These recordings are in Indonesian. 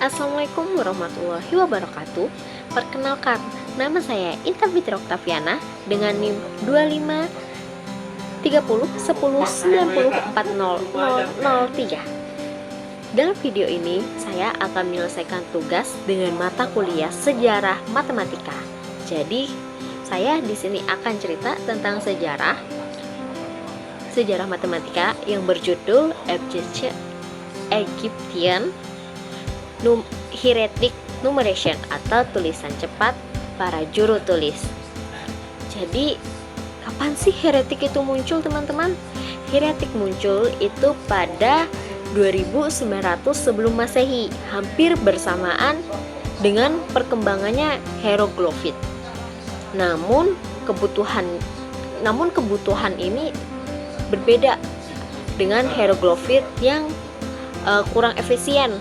Assalamualaikum warahmatullahi wabarakatuh. Perkenalkan, nama saya Intan Fitri Oktaviana dengan NIM 25 30 10 90 40 003. Dalam video ini, saya akan menyelesaikan tugas dengan mata kuliah sejarah matematika. Jadi, saya di sini akan cerita tentang sejarah matematika yang berjudul Egyptian Hieratic Numeration atau tulisan cepat para juru tulis. Jadi, kapan sih hieratic itu muncul, teman-teman? Hieratic muncul itu pada 2900 sebelum Masehi, hampir bersamaan dengan perkembangannya hieroglifit. Namun kebutuhan ini berbeda dengan hieroglifit yang kurang efisien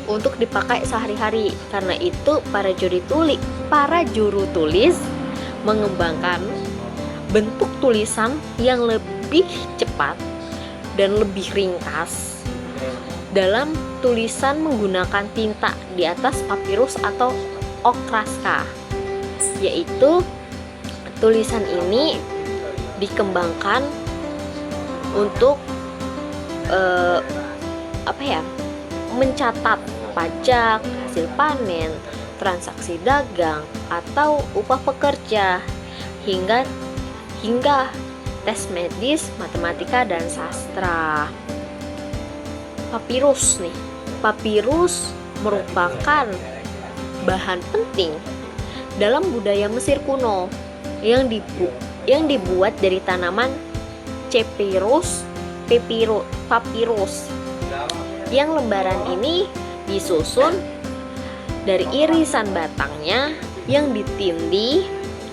untuk dipakai sehari-hari. Karena itu para juru tulis mengembangkan bentuk tulisan yang lebih cepat dan lebih ringkas dalam tulisan menggunakan tinta di atas papirus atau okraska. Yaitu tulisan ini dikembangkan untuk mencatat pajak, hasil panen, transaksi dagang, atau upah pekerja, hingga tes medis, matematika, dan sastra. Papirus merupakan bahan penting dalam budaya Mesir kuno yang dibuat dari tanaman papirus, yang lembaran ini disusun dari irisan batangnya yang ditindih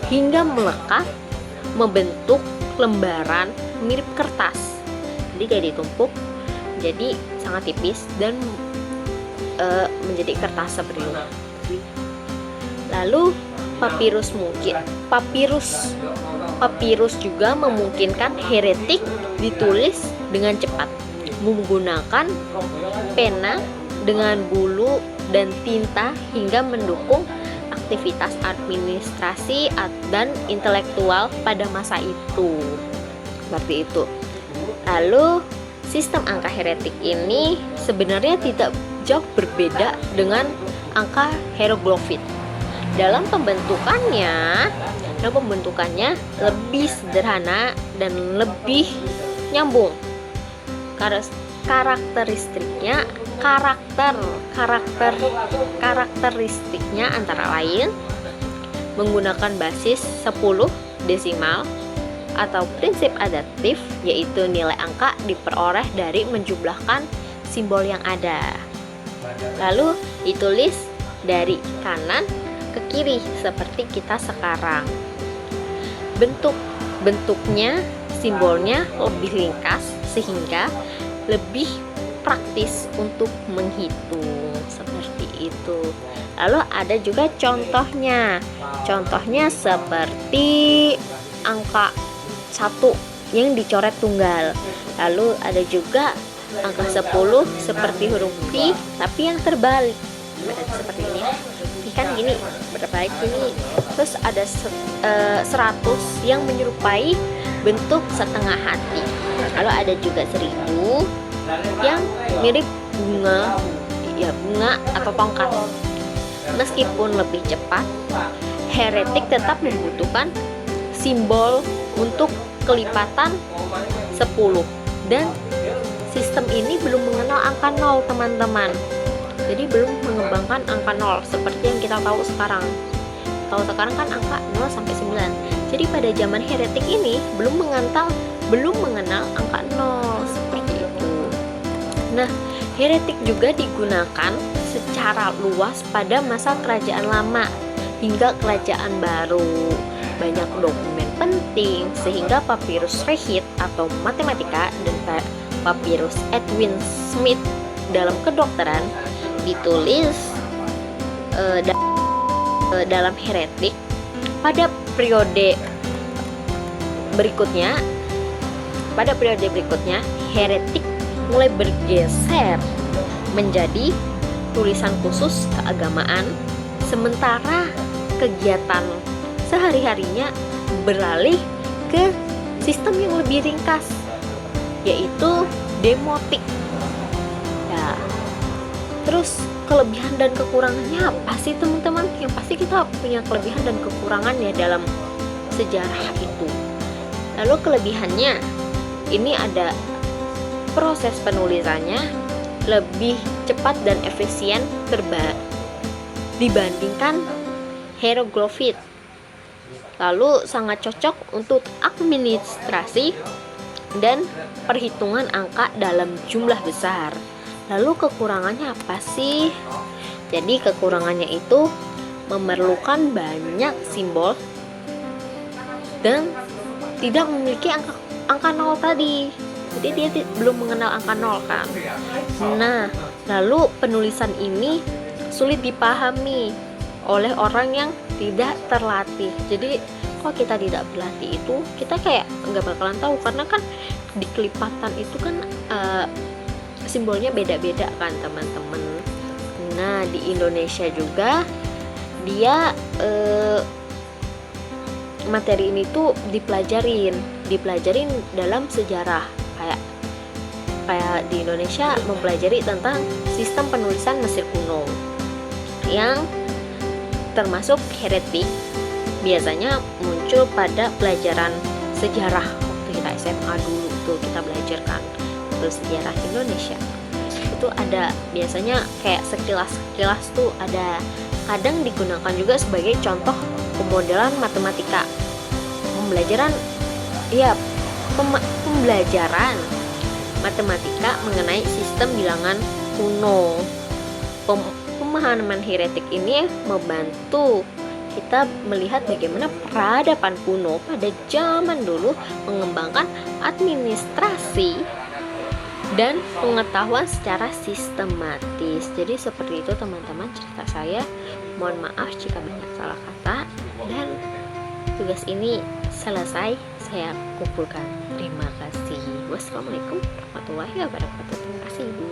hingga melekat membentuk lembaran mirip kertas. Jadi kayak ditumpuk, jadi sangat tipis dan menjadi kertas seperti ini. Lalu papirus juga memungkinkan hieratic ditulis dengan cepat menggunakan pena dengan bulu dan tinta hingga mendukung aktivitas administrasi dan intelektual pada masa itu. Seperti itu. Lalu sistem angka hieratic ini sebenarnya tidak jauh berbeda dengan angka hieroglifit. Dalam pembentukannya lebih sederhana dan lebih nyambung. Karakteristiknya antara lain menggunakan basis 10 desimal atau prinsip adaptif, yaitu nilai angka diperoleh dari menjumlahkan simbol yang ada. Lalu ditulis dari kanan ke kiri seperti kita sekarang. Bentuknya, simbolnya lebih ringkas sehingga lebih praktis untuk menghitung, seperti itu. Lalu ada juga contohnya seperti angka 1 yang dicoret tunggal. Lalu ada juga angka 10 seperti huruf pi tapi yang terbalik, seperti ini. Kan gini, berbalik gini. Terus ada 100 yang menyerupai bentuk setengah hati. Lalu ada juga 1000 yang mirip bunga atau tongkat. Meskipun lebih cepat, hieratic tetap membutuhkan simbol untuk kelipatan 10, dan sistem ini belum mengenal angka 0, teman-teman. Jadi belum mengembangkan angka 0 seperti yang kita tahu sekarang. Sekarang kan angka 0 sampai 9. Jadi pada zaman hieratic ini belum mengenal angka 0 seperti itu. Nah, hieratic juga digunakan secara luas pada masa kerajaan lama hingga kerajaan baru. Banyak dokumen penting sehingga papirus Rehit atau matematika dan papirus Edwin Smith dalam kedokteran ditulis dalam hieratic. Pada periode berikutnya hieratic mulai bergeser menjadi tulisan khusus keagamaan, sementara kegiatan sehari-harinya beralih ke sistem yang lebih ringkas, yaitu demotik. Ya, terus kelebihan dan kekurangannya apa sih teman-teman? Yang pasti kita punya kelebihan dan kekurangan ya dalam sejarah itu. Lalu kelebihannya, ini ada proses penulisannya lebih cepat dan efisien dibandingkan hieroglifit. Lalu sangat cocok untuk administrasi dan perhitungan angka dalam jumlah besar. Lalu kekurangannya apa sih? Jadi kekurangannya itu memerlukan banyak simbol dan tidak memiliki angka nol tadi. Jadi dia belum mengenal angka nol kan. Nah, lalu penulisan ini sulit dipahami oleh orang yang tidak terlatih. Jadi kalau kita tidak berlatih itu, kita kayak nggak bakalan tahu, karena kan di kelipatan itu kan simbolnya beda-beda kan teman-teman. Nah, di Indonesia juga dia materi ini tuh dipelajarin dalam sejarah, kayak di Indonesia mempelajari tentang sistem penulisan Mesir kuno yang termasuk heretik. Biasanya muncul pada pelajaran sejarah waktu kita SMA dulu tuh, kita belajarkan itu sejarah Indonesia. Itu ada biasanya kayak sekilas tuh ada, kadang digunakan juga sebagai contoh pemodelan matematika. Pembelajaran matematika mengenai sistem bilangan kuno. Pemahaman heretik ini membantu kita melihat bagaimana peradaban kuno pada zaman dulu mengembangkan administrasi dan pengetahuan secara sistematis. Jadi seperti itu teman-teman cerita saya. Mohon maaf jika banyak salah kata, dan tugas ini selesai saya kumpulkan. Terima kasih. Wassalamualaikum warahmatullahi wabarakatuh. Terima kasih Ibu.